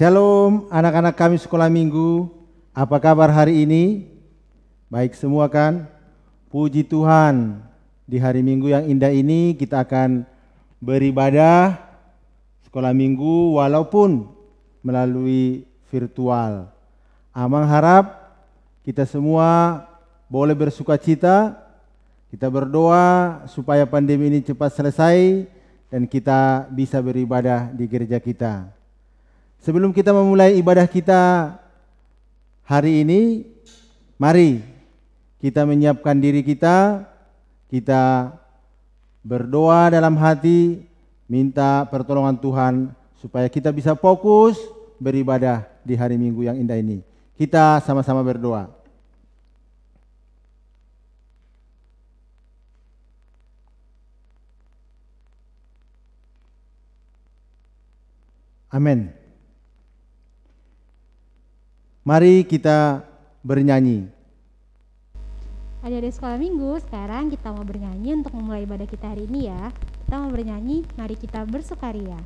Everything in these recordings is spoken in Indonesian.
Shalom anak-anak kami sekolah minggu. Apa kabar hari ini? Baik semua kan? Puji Tuhan, di hari Minggu yang indah ini kita akan beribadah sekolah minggu walaupun melalui virtual. Amang harap kita semua boleh bersuka cita. Kita berdoa supaya pandemi ini cepat selesai dan kita bisa beribadah di gereja kita. Sebelum kita memulai ibadah kita hari ini, mari kita menyiapkan diri kita berdoa dalam hati, minta pertolongan Tuhan supaya kita bisa fokus beribadah di hari Minggu yang indah ini. Kita sama-sama berdoa. Amin. Mari kita bernyanyi. Adik-adik sekolah minggu, sekarang kita mau bernyanyi untuk memulai ibadah kita hari ini ya. Kita mau bernyanyi, mari kita bersukaria.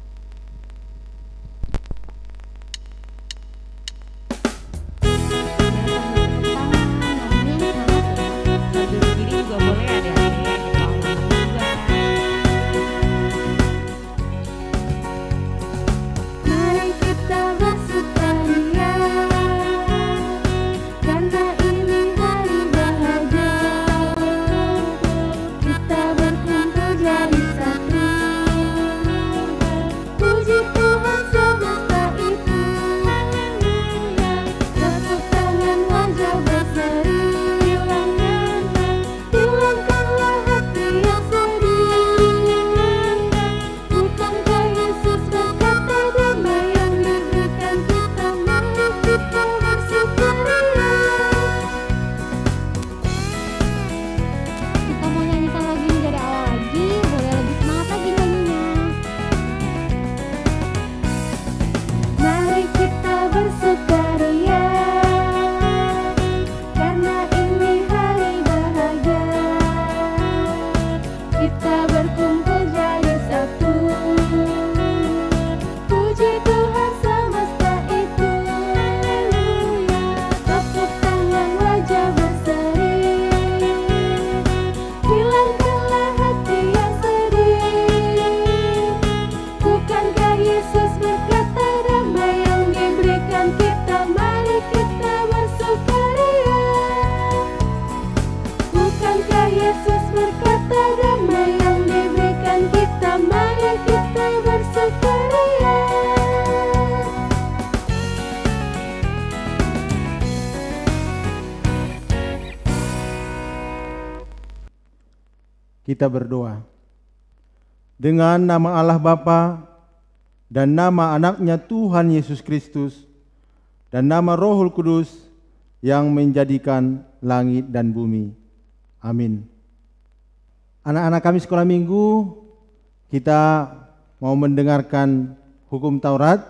Kita berdoa. Dengan nama Allah Bapa dan nama anaknya Tuhan Yesus Kristus dan nama Rohul Kudus yang menjadikan langit dan bumi. Amin. Anak-anak kami sekolah minggu, kita mau mendengarkan hukum Taurat,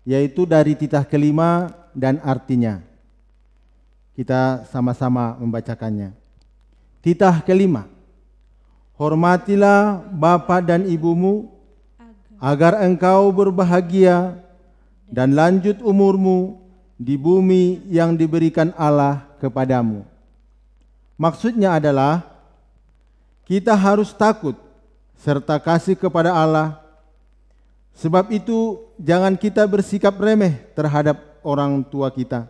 yaitu dari titah kelima dan artinya. Kita sama-sama membacakannya. Titah kelima, hormatilah bapa dan ibumu agar engkau berbahagia dan lanjut umurmu di bumi yang diberikan Allah kepadamu. Maksudnya adalah kita harus takut serta kasih kepada Allah. Sebab itu jangan kita bersikap remeh terhadap orang tua kita,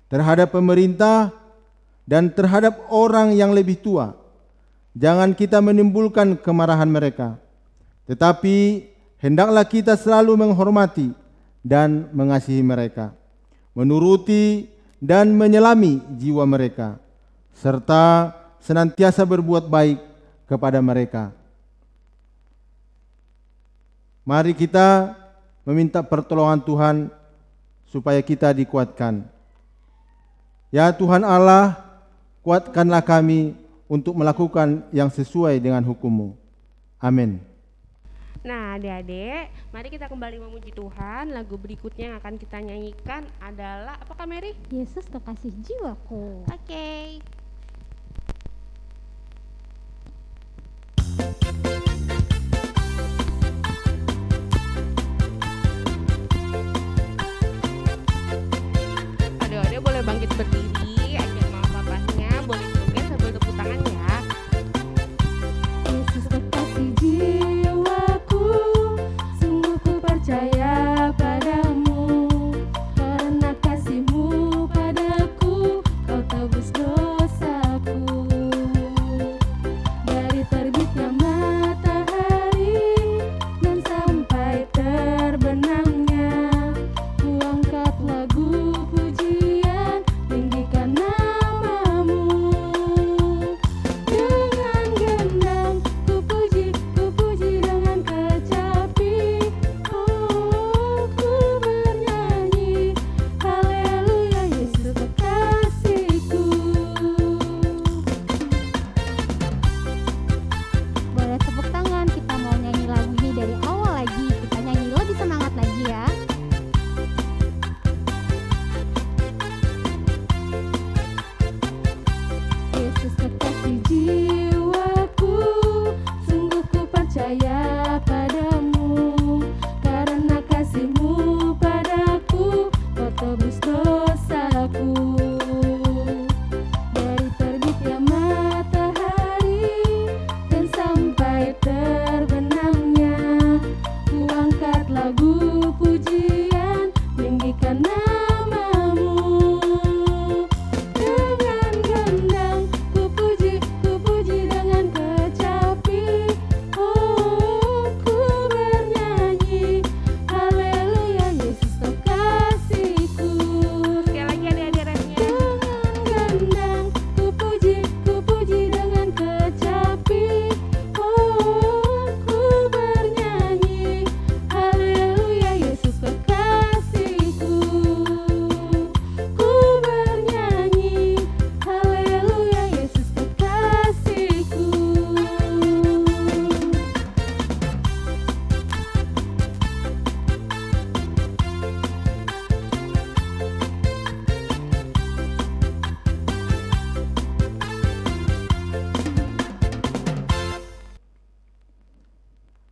terhadap pemerintah, dan terhadap orang yang lebih tua. Jangan kita menimbulkan kemarahan mereka, tetapi hendaklah kita selalu menghormati dan mengasihi mereka, menuruti dan menyelami jiwa mereka, serta senantiasa berbuat baik kepada mereka. Mari kita meminta pertolongan Tuhan supaya kita dikuatkan. Ya Tuhan Allah, kuatkanlah kami untuk melakukan yang sesuai dengan hukum-Mu. Amin. Nah adik-adik, mari kita kembali memuji Tuhan. Lagu berikutnya yang akan kita nyanyikan adalah, apakah Mary? Yesus kekasih jiwaku. Oke.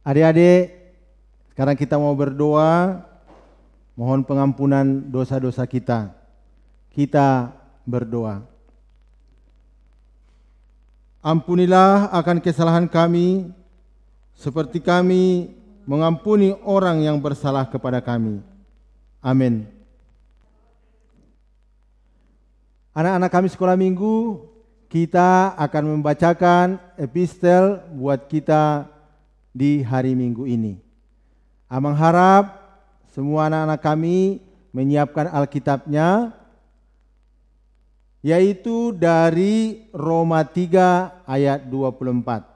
Adik-adik, sekarang kita mau berdoa, mohon pengampunan dosa-dosa kita. Kita berdoa. Ampunilah akan kesalahan kami, seperti kami mengampuni orang yang bersalah kepada kami. Amin. Anak-anak kami sekolah minggu, kita akan membacakan epistel buat kita di hari Minggu ini. Amang harap semua anak-anak kami menyiapkan Alkitabnya, yaitu dari Roma 3 ayat 24.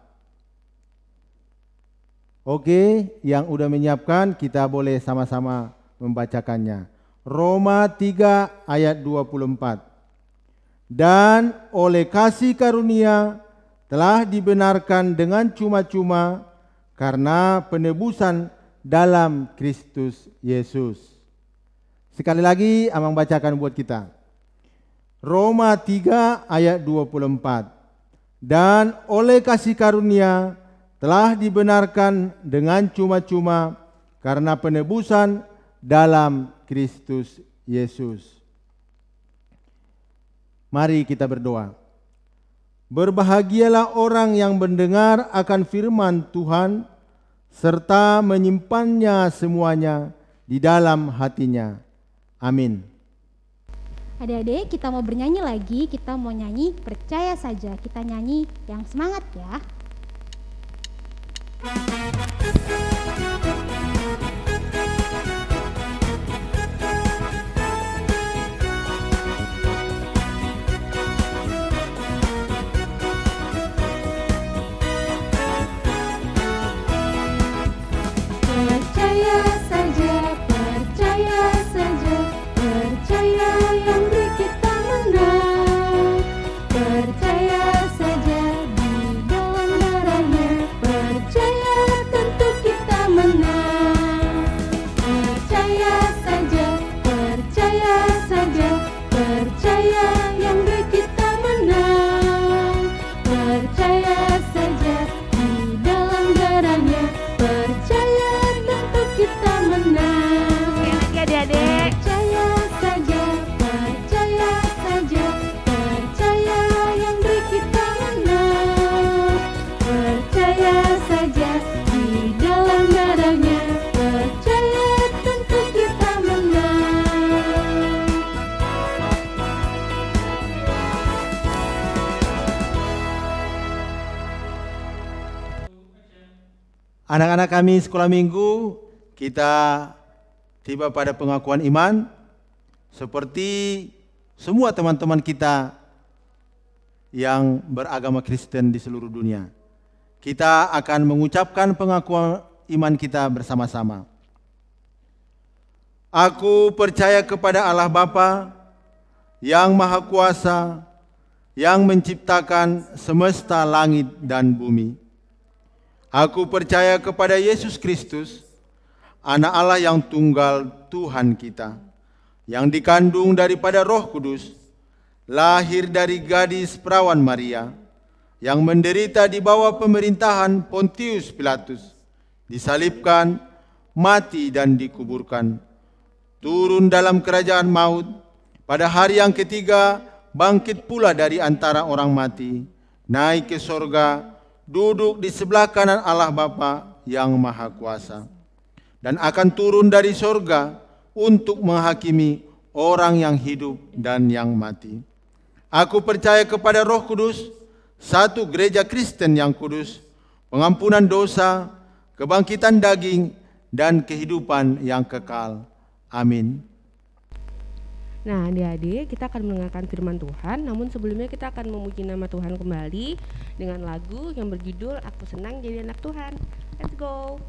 Oke, yang udah menyiapkan kita boleh sama-sama membacakannya. Roma 3 ayat 24. Dan oleh kasih karunia telah dibenarkan dengan cuma-cuma karena penebusan dalam Kristus Yesus. Sekali lagi Amang bacakan buat kita. Roma 3 ayat 24. Dan oleh kasih karunia telah dibenarkan dengan cuma-cuma karena penebusan dalam Kristus Yesus. Mari kita berdoa. Berbahagialah orang yang mendengar akan firman Tuhan serta menyimpannya semuanya di dalam hatinya. Amin. Adik-adik, kita mau bernyanyi lagi, kita mau nyanyi Percaya Saja. Kita nyanyi yang semangat ya. Percaya saja, percaya saja, percaya yang beri kita menang. Percaya saja di dalam darahnya, percaya tentu kita menang. Percaya saja, percaya saja, percaya yang beri kita menang. Percaya saja di dalam darahnya, percaya tentu kita menang. Sekali lagi adik-adik. Percaya saja, percaya saja, percaya yang beri kita menang. Percaya saja di dalam darahnya, percaya tentu kita menang. Anak-anak kami sekolah minggu, kita tiba pada pengakuan iman seperti semua teman-teman kita yang beragama Kristen di seluruh dunia. Kita akan mengucapkan pengakuan iman kita bersama-sama. Aku percaya kepada Allah Bapa yang Maha Kuasa, yang menciptakan semesta langit dan bumi. Aku percaya kepada Yesus Kristus, Anak Allah yang tunggal Tuhan kita, yang dikandung daripada Roh Kudus, lahir dari gadis perawan Maria, yang menderita di bawah pemerintahan Pontius Pilatus, disalibkan, mati dan dikuburkan, turun dalam kerajaan maut, pada hari yang ketiga bangkit pula dari antara orang mati, naik ke sorga, duduk di sebelah kanan Allah Bapa yang Maha Kuasa, dan akan turun dari sorga untuk menghakimi orang yang hidup dan yang mati. Aku percaya kepada Roh Kudus, satu gereja Kristen yang kudus, pengampunan dosa, kebangkitan daging, dan kehidupan yang kekal. Amin. Nah adik-adik, kita akan mendengarkan firman Tuhan, namun sebelumnya kita akan memuji nama Tuhan kembali dengan lagu yang berjudul Aku Senang Jadi Anak Tuhan. Let's go.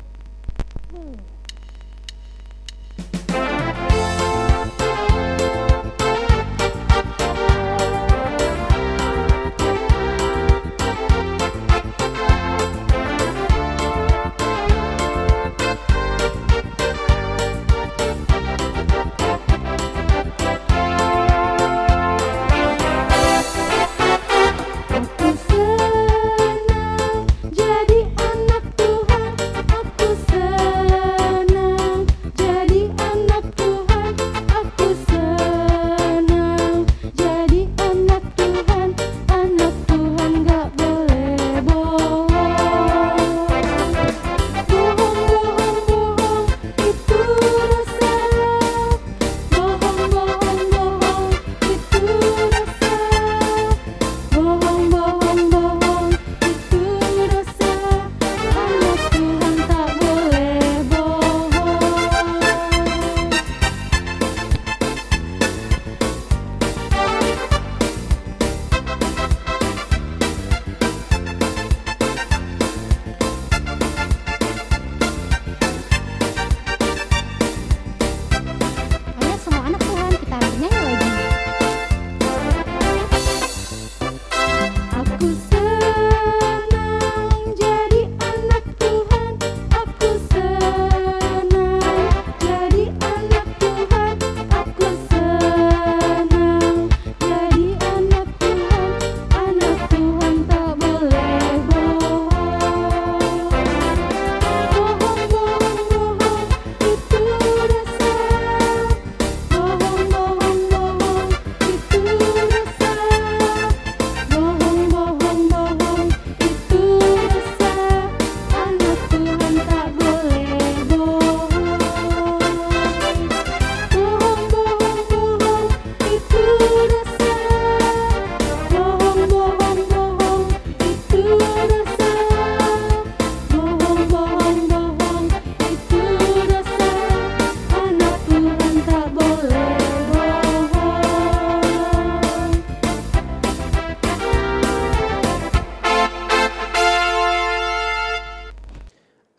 Aku senang jadi anak Tuhan.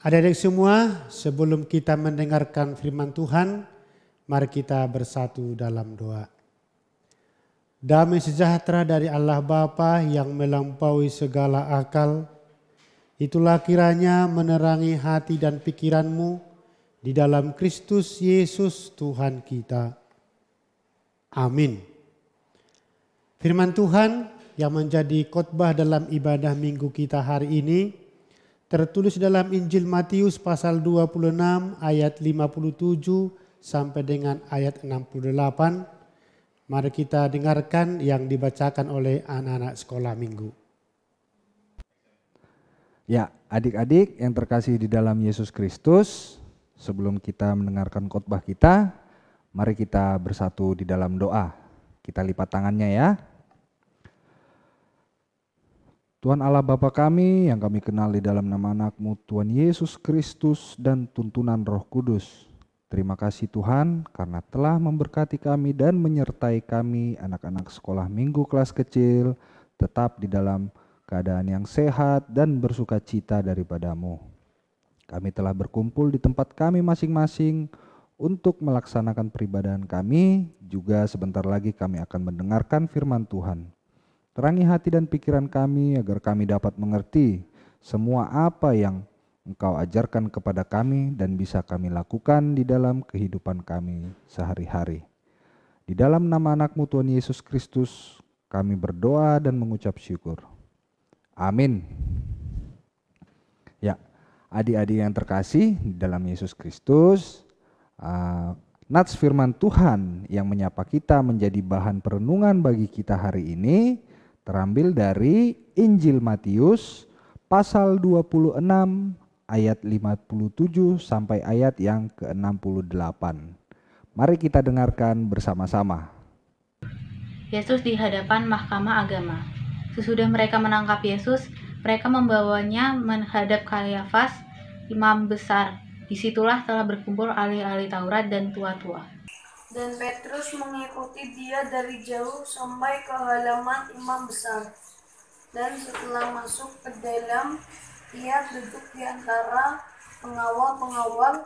Adik-adik semua, sebelum kita mendengarkan firman Tuhan, mari kita bersatu dalam doa. Damai sejahtera dari Allah Bapa yang melampaui segala akal, itulah kiranya menerangi hati dan pikiranmu di dalam Kristus Yesus Tuhan kita. Amin. Firman Tuhan yang menjadi khotbah dalam ibadah minggu kita hari ini tertulis dalam Injil Matius pasal 26 ayat 57 sampai dengan ayat 68. Mari kita dengarkan yang dibacakan oleh anak-anak sekolah minggu. Ya, adik-adik yang terkasih di dalam Yesus Kristus, sebelum kita mendengarkan khotbah kita, mari kita bersatu di dalam doa. Kita lipat tangannya ya. Tuhan Allah Bapa kami yang kami kenal di dalam nama anak-Mu Tuhan Yesus Kristus dan tuntunan Roh Kudus. Terima kasih Tuhan karena telah memberkati kami dan menyertai kami anak-anak sekolah minggu kelas kecil tetap di dalam keadaan yang sehat dan bersuka cita daripada-Mu. Kami telah berkumpul di tempat kami masing-masing untuk melaksanakan peribadahan kami, juga sebentar lagi kami akan mendengarkan firman Tuhan. Terangi hati dan pikiran kami agar kami dapat mengerti semua apa yang Engkau ajarkan kepada kami dan bisa kami lakukan di dalam kehidupan kami sehari-hari. Di dalam nama anak-Mu Tuhan Yesus Kristus kami berdoa dan mengucap syukur. Amin. Ya, adik-adik yang terkasih di dalam Yesus Kristus, nats firman Tuhan yang menyapa kita menjadi bahan perenungan bagi kita hari ini terambil dari Injil Matius pasal 26 ayat 57 sampai ayat yang ke-68. Mari kita dengarkan bersama-sama. Yesus di hadapan mahkamah agama. Sesudah mereka menangkap Yesus, mereka membawanya menghadap Kayafas, imam besar. Disitulah telah berkumpul ahli-ahli Taurat dan tua-tua. Dan Petrus mengikuti dia dari jauh sampai ke halaman imam besar. Dan setelah masuk ke dalam, ia duduk di antara pengawal-pengawal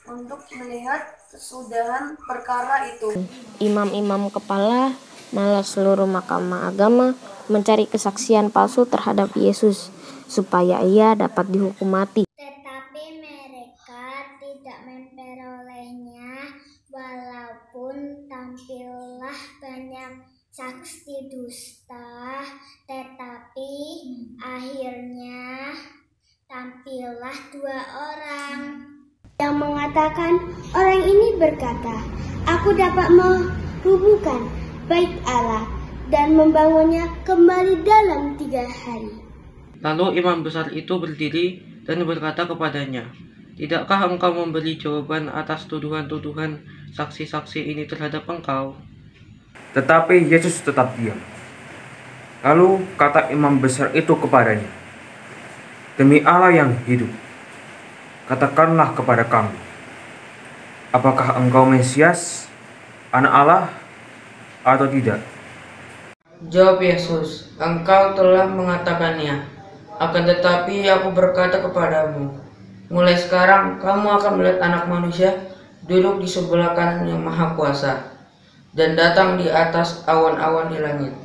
untuk melihat kesudahan perkara itu. Imam-imam kepala malah seluruh mahkamah agama mencari kesaksian palsu terhadap Yesus supaya ia dapat dihukum mati. Tetapi mereka tidak memperolehnya walaupun tampillah banyak saksi dusta, tetapi akhirnya tampillah 2 orang yang mengatakan, orang ini berkata, aku dapat menghubungkan bait Allah dan membangunnya kembali dalam 3 hari. Lalu imam besar itu berdiri dan berkata kepadanya, tidakkah engkau memberi jawaban atas tuduhan-tuduhan saksi-saksi ini terhadap engkau? Tetapi Yesus tetap diam. Lalu kata imam besar itu kepadanya, demi Allah yang hidup, katakanlah kepada kami, apakah engkau Mesias, anak Allah, atau tidak? Jawab Yesus, engkau telah mengatakannya. Akan tetapi aku berkata kepadamu, mulai sekarang kamu akan melihat Anak Manusia duduk di sebelah kanan Yang Maha Kuasa dan datang di atas awan-awan di langit.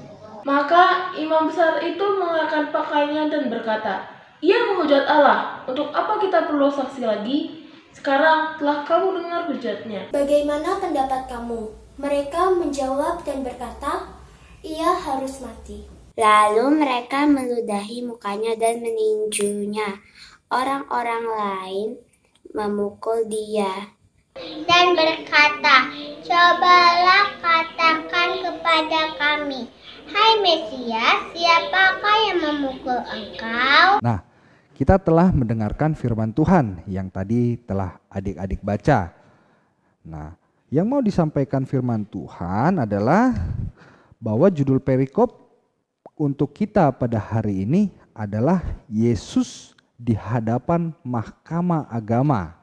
Maka imam besar itu mengenakan pakaiannya dan berkata, ia menghujat Allah, untuk apa kita perlu saksi lagi? Sekarang telah kamu dengar hujatnya. Bagaimana pendapat kamu? Mereka menjawab dan berkata, ia harus mati. Lalu mereka meludahi mukanya dan meninjunya. Orang-orang lain memukul dia dan berkata, cobalah katakan kepada kami, hai Mesias, siapakah yang memukul engkau? Nah, kita telah mendengarkan firman Tuhan yang tadi telah adik-adik baca. Nah, yang mau disampaikan firman Tuhan adalah bahwa judul perikop untuk kita pada hari ini adalah Yesus di hadapan mahkamah agama.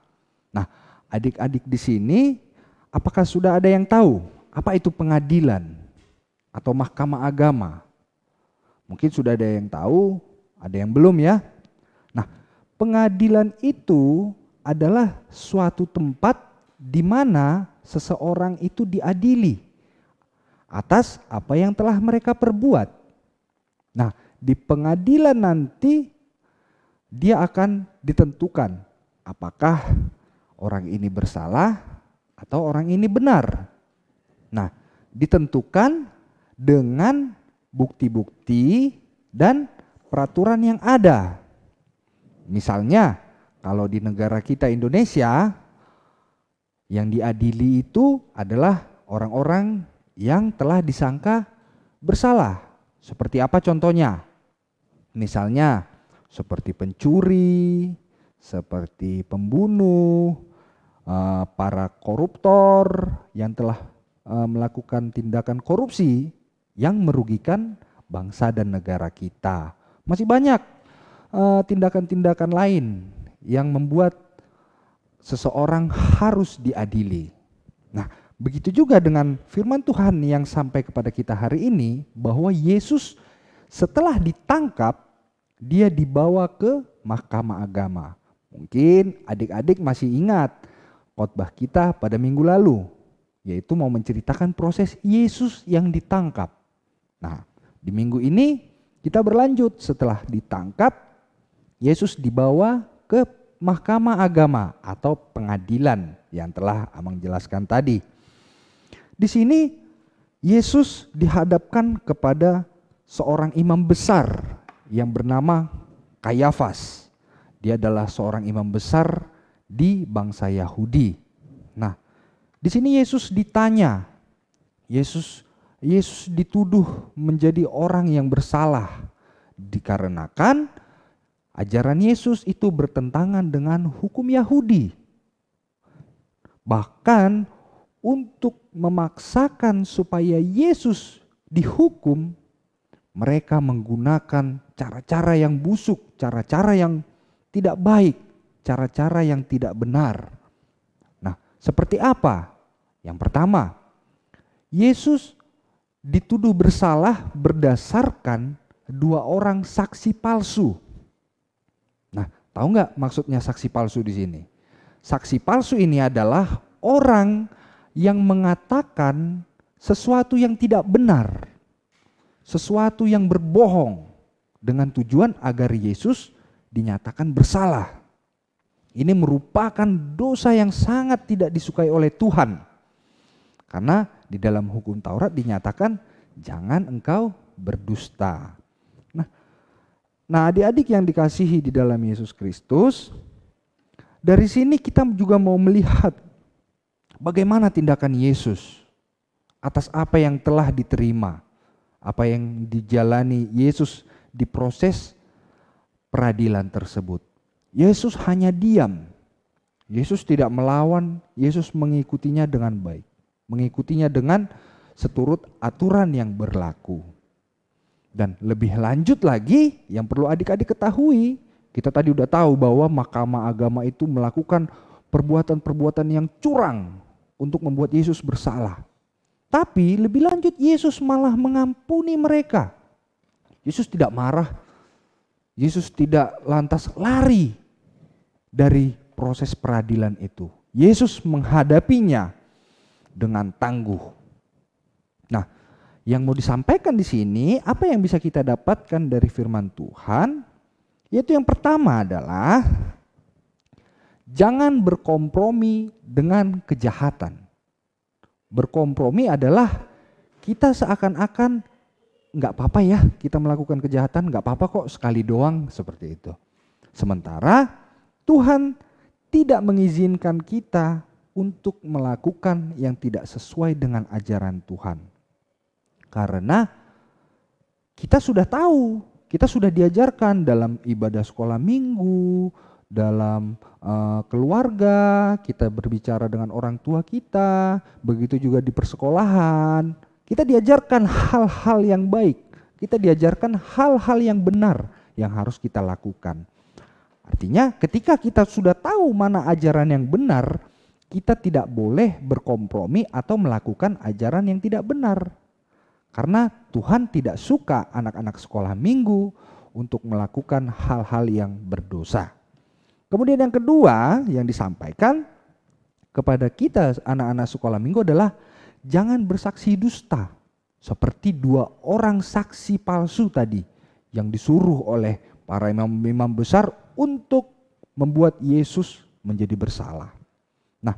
Nah, adik-adik di sini apakah sudah ada yang tahu apa itu pengadilan atau mahkamah agama? Mungkin sudah ada yang tahu, ada yang belum ya. Nah, pengadilan itu adalah suatu tempat di mana seseorang itu diadili atas apa yang telah mereka perbuat. Nah, di pengadilan nanti dia akan ditentukan apakah orang ini bersalah atau orang ini benar. Nah, ditentukan dengan bukti-bukti dan peraturan yang ada. Misalnya, kalau di negara kita Indonesia, yang diadili itu adalah orang-orang yang telah disangka bersalah. Seperti apa contohnya? Misalnya, seperti pencuri, seperti pembunuh, para koruptor yang telah melakukan tindakan korupsi yang merugikan bangsa dan negara kita. Masih banyak tindakan-tindakan lain yang membuat seseorang harus diadili. Nah, begitu juga dengan firman Tuhan yang sampai kepada kita hari ini, bahwa Yesus setelah ditangkap, dia dibawa ke mahkamah agama. Mungkin adik-adik masih ingat khotbah kita pada minggu lalu, yaitu mau menceritakan proses Yesus yang ditangkap. Nah, di minggu ini kita berlanjut. Setelah ditangkap, Yesus dibawa ke mahkamah agama atau pengadilan yang telah Amang jelaskan tadi. Di sini Yesus dihadapkan kepada seorang imam besar yang bernama Kayafas. Dia adalah seorang imam besar di bangsa Yahudi. Nah, di sini Yesus ditanya. Yesus dituduh menjadi orang yang bersalah dikarenakan ajaran Yesus itu bertentangan dengan hukum Yahudi. Bahkan untuk memaksakan supaya Yesus dihukum, mereka menggunakan cara-cara yang busuk, cara-cara yang tidak baik, cara-cara yang tidak benar. Nah, seperti apa? Yang pertama, Yesus dituduh bersalah berdasarkan 2 orang saksi palsu. Nah, tahu nggak maksudnya saksi palsu di sini? Saksi palsu ini adalah orang yang mengatakan sesuatu yang tidak benar, sesuatu yang berbohong dengan tujuan agar Yesus dinyatakan bersalah. Ini merupakan dosa yang sangat tidak disukai oleh Tuhan. Karena di dalam hukum Taurat dinyatakan jangan engkau berdusta. Nah, adik-adik yang dikasihi di dalam Yesus Kristus, dari sini kita juga mau melihat bagaimana tindakan Yesus atas apa yang telah diterima, apa yang dijalani Yesus di proses peradilan tersebut. Yesus hanya diam. Yesus tidak melawan, Yesus mengikutinya dengan baik. Mengikutinya dengan seturut aturan yang berlaku. Dan lebih lanjut lagi, yang perlu adik-adik ketahui, kita tadi udah tahu bahwa mahkamah agama itu melakukan perbuatan-perbuatan yang curang untuk membuat Yesus bersalah. Tapi lebih lanjut, Yesus malah mengampuni mereka. Yesus tidak marah, Yesus tidak lantas lari dari proses peradilan itu. Yesus menghadapinya dengan tangguh. Nah, yang mau disampaikan di sini, apa yang bisa kita dapatkan dari firman Tuhan? Yaitu yang pertama adalah jangan berkompromi dengan kejahatan. Berkompromi adalah kita seakan-akan nggak apa-apa ya kita melakukan kejahatan, nggak apa-apa kok sekali doang seperti itu. Sementara Tuhan tidak mengizinkan kita untuk melakukan yang tidak sesuai dengan ajaran Tuhan. Karena kita sudah tahu, kita sudah diajarkan dalam ibadah sekolah minggu, dalam keluarga, kita berbicara dengan orang tua kita, begitu juga di persekolahan. Kita diajarkan hal-hal yang baik, kita diajarkan hal-hal yang benar yang harus kita lakukan. Artinya ketika kita sudah tahu mana ajaran yang benar, kita tidak boleh berkompromi atau melakukan ajaran yang tidak benar. Karena Tuhan tidak suka anak-anak sekolah minggu untuk melakukan hal-hal yang berdosa. Kemudian yang kedua yang disampaikan kepada kita anak-anak sekolah minggu adalah jangan bersaksi dusta. Seperti 2 orang saksi palsu tadi yang disuruh oleh para imam-imam besar untuk membuat Yesus menjadi bersalah. Nah,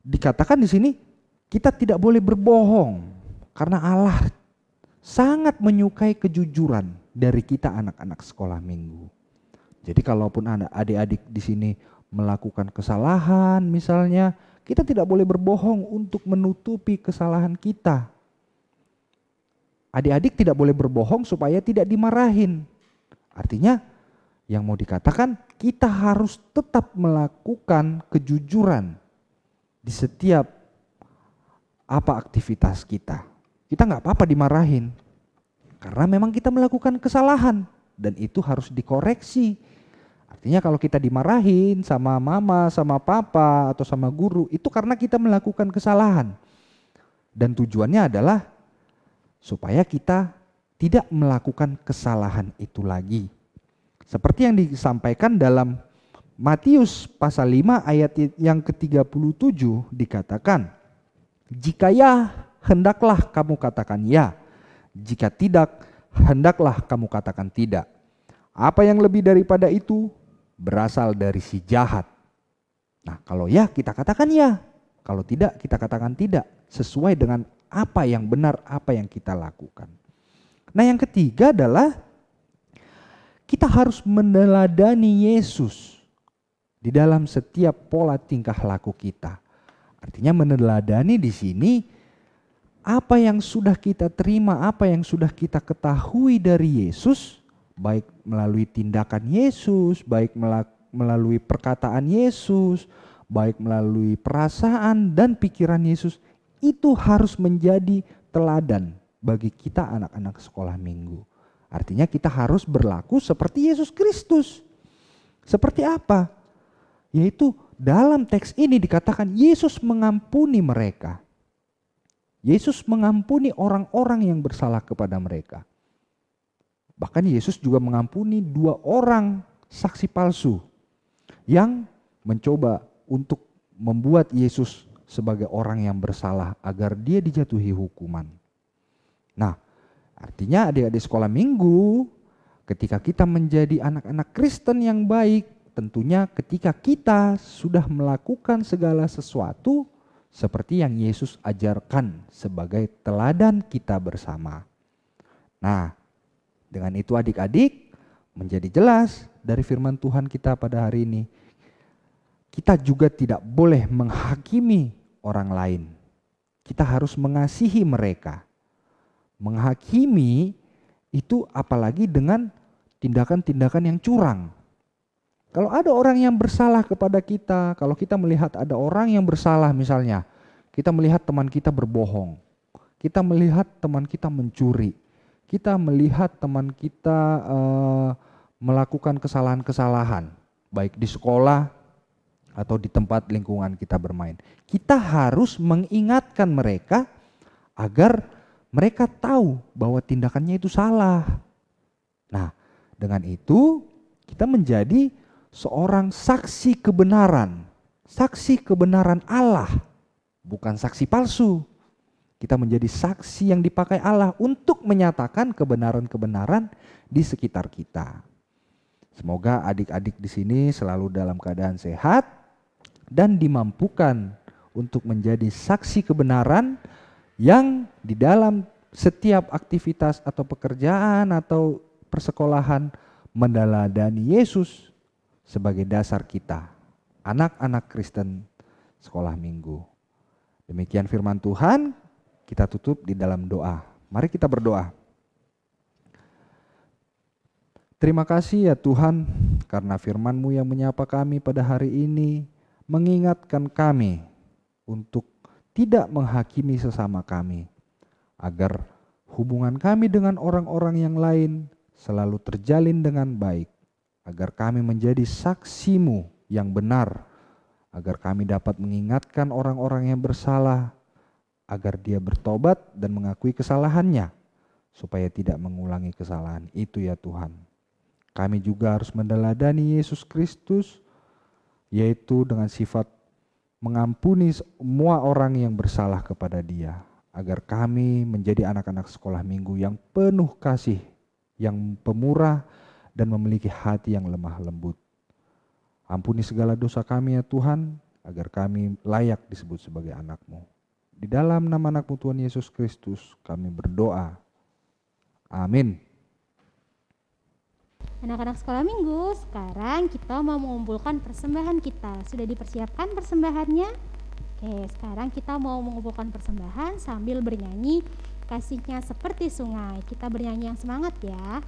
dikatakan di sini kita tidak boleh berbohong karena Allah sangat menyukai kejujuran dari kita anak-anak sekolah minggu. Jadi kalaupun adik-adik di sini melakukan kesalahan misalnya, kita tidak boleh berbohong untuk menutupi kesalahan kita. Adik-adik tidak boleh berbohong supaya tidak dimarahin. Artinya yang mau dikatakan kita harus tetap melakukan kejujuran di setiap apa aktivitas kita. Kita nggak apa-apa dimarahin karena memang kita melakukan kesalahan dan itu harus dikoreksi. Artinya kalau kita dimarahin sama mama, sama papa atau sama guru itu karena kita melakukan kesalahan. Dan tujuannya adalah supaya kita tidak melakukan kesalahan itu lagi. Seperti yang disampaikan dalam Matius pasal 5 ayat yang ke-37 dikatakan, jika ya, hendaklah kamu katakan ya. Jika tidak, hendaklah kamu katakan tidak. Apa yang lebih daripada itu berasal dari si jahat. Nah, kalau ya kita katakan ya. Kalau tidak kita katakan tidak. Sesuai dengan apa yang benar, apa yang kita lakukan. Nah, yang ketiga adalah kita harus meneladani Yesus di dalam setiap pola tingkah laku kita. Artinya meneladani di sini apa yang sudah kita terima, apa yang sudah kita ketahui dari Yesus, baik melalui tindakan Yesus, baik melalui perkataan Yesus, baik melalui perasaan dan pikiran Yesus, itu harus menjadi teladan bagi kita anak-anak sekolah minggu. Artinya kita harus berlaku seperti Yesus Kristus. Seperti apa? Yaitu dalam teks ini dikatakan Yesus mengampuni mereka. Yesus mengampuni orang-orang yang bersalah kepada mereka. Bahkan Yesus juga mengampuni 2 orang saksi palsu yang mencoba untuk membuat Yesus sebagai orang yang bersalah agar dia dijatuhi hukuman. Nah, artinya adik-adik sekolah minggu, ketika kita menjadi anak-anak Kristen yang baik, tentunya ketika kita sudah melakukan segala sesuatu seperti yang Yesus ajarkan sebagai teladan kita bersama. Nah, dengan itu adik-adik menjadi jelas dari firman Tuhan kita pada hari ini. Kita juga tidak boleh menghakimi orang lain. Kita harus mengasihi mereka. Menghakimi itu apalagi dengan tindakan-tindakan yang curang. Kalau ada orang yang bersalah kepada kita, kalau kita melihat ada orang yang bersalah misalnya, kita melihat teman kita berbohong, kita melihat teman kita mencuri, kita melihat teman kita melakukan kesalahan-kesalahan, baik di sekolah atau di tempat lingkungan kita bermain. Kita harus mengingatkan mereka agar mereka tahu bahwa tindakannya itu salah. Nah, dengan itu kita menjadi seorang saksi kebenaran Allah, bukan saksi palsu. Kita menjadi saksi yang dipakai Allah untuk menyatakan kebenaran-kebenaran di sekitar kita. Semoga adik-adik di sini selalu dalam keadaan sehat dan dimampukan untuk menjadi saksi kebenaran yang di dalam setiap aktivitas atau pekerjaan atau persekolahan meneladani Yesus sebagai dasar kita, anak-anak Kristen sekolah minggu. Demikian firman Tuhan, kita tutup di dalam doa. Mari kita berdoa. Terima kasih ya Tuhan, karena firman-Mu yang menyapa kami pada hari ini, mengingatkan kami untuk tidak menghakimi sesama kami, agar hubungan kami dengan orang-orang yang lain selalu terjalin dengan baik, agar kami menjadi saksi-Mu yang benar, agar kami dapat mengingatkan orang-orang yang bersalah, agar dia bertobat dan mengakui kesalahannya, supaya tidak mengulangi kesalahan itu ya Tuhan. Kami juga harus meneladani Yesus Kristus yaitu dengan sifat mengampuni semua orang yang bersalah kepada Dia, agar kami menjadi anak-anak sekolah minggu yang penuh kasih, yang pemurah, dan memiliki hati yang lemah lembut. Ampuni segala dosa kami ya Tuhan, agar kami layak disebut sebagai anak-Mu. Di dalam nama anak-Mu Tuhan Yesus Kristus kami berdoa. Amin. Anak-anak sekolah minggu, sekarang kita mau mengumpulkan persembahan kita. Sudah dipersiapkan persembahannya? Oke, sekarang kita mau mengumpulkan persembahan sambil bernyanyi Kasihnya Seperti Sungai. Kita bernyanyi yang semangat ya.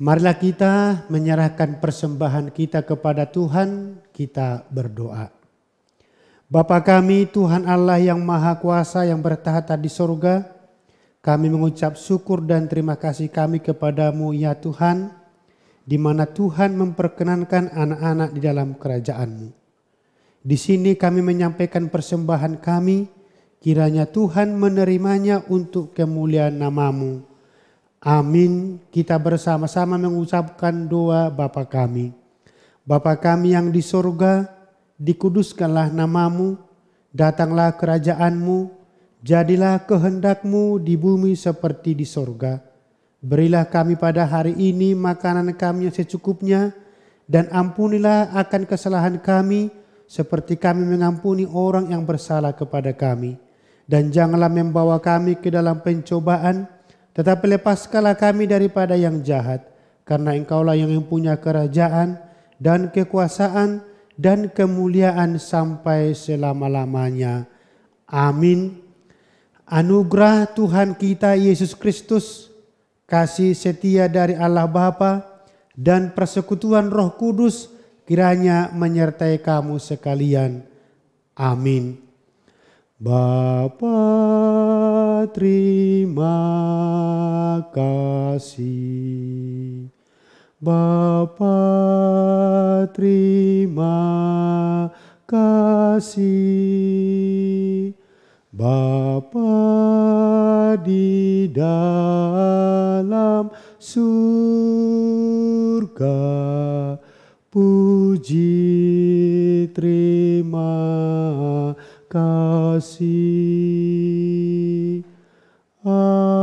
Marilah kita menyerahkan persembahan kita kepada Tuhan, kita berdoa. Bapa kami, Tuhan Allah yang Maha Kuasa yang bertahta di sorga, kami mengucap syukur dan terima kasih kami kepadamu ya Tuhan, di mana Tuhan memperkenankan anak-anak di dalam kerajaan-Mu. Di sini kami menyampaikan persembahan kami, kiranya Tuhan menerimanya untuk kemuliaan nama-Mu. Amin. Kita bersama-sama mengucapkan doa Bapa kami. Bapa kami yang di sorga, dikuduskanlah nama-Mu, datanglah kerajaan-Mu, jadilah kehendak-Mu di bumi seperti di sorga. Berilah kami pada hari ini makanan kami yang secukupnya, dan ampunilah akan kesalahan kami, seperti kami mengampuni orang yang bersalah kepada kami. Dan janganlah membawa kami ke dalam pencobaan, tetapi lepaskanlah kami daripada yang jahat, karena Engkaulah yang mempunyai kerajaan dan kekuasaan dan kemuliaan sampai selama-lamanya. Amin. Anugerah Tuhan kita Yesus Kristus, kasih setia dari Allah Bapa, dan persekutuan Roh Kudus kiranya menyertai kamu sekalian. Amin. Bapa, terima kasih. Bapa, terima kasih. Bapa di dalam surga, puji terima kasih. Amin.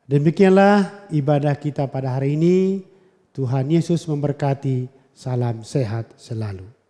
Demikianlah ibadah kita pada hari ini. Tuhan Yesus memberkati. Salam sehat selalu.